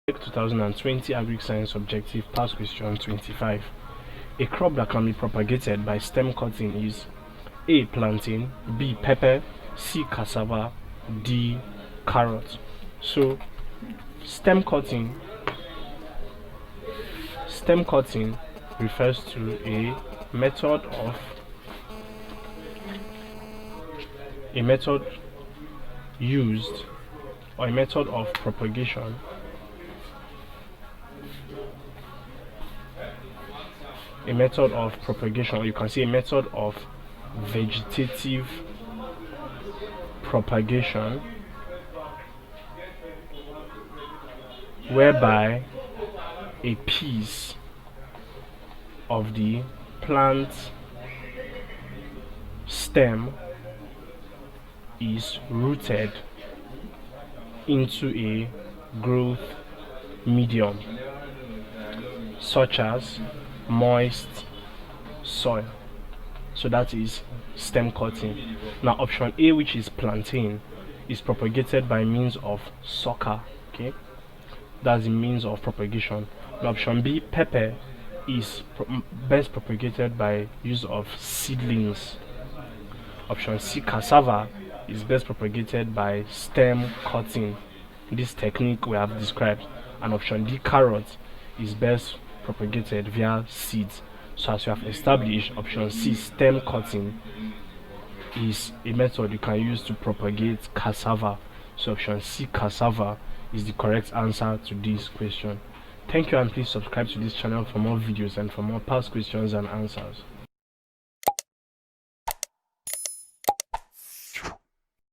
2020 AGRIC Science Objective Past Question 25. A crop that can be propagated by stem cutting is A. Plantain, B. Pepper, C. Cassava, D. Carrot. So stem cutting refers to a method used or a method of propagation or you can say a method of vegetative propagation whereby a piece of the plant stem is rooted into a growth medium such as moist soil. So that is stem cutting. Now option A, which is plantain, is propagated by means of sucker. Okay, that's the means of propagation. Now option B, pepper, is best propagated by use of seedlings. Option C, cassava, is best propagated by stem cutting, this technique we have described. And option D, carrot, is best propagated via seeds. So as we have established, option C, stem cutting, is a method you can use to propagate cassava. So option C, cassava, is the correct answer to this question. Thank you, and please subscribe to this channel for more videos and for more past questions and answers.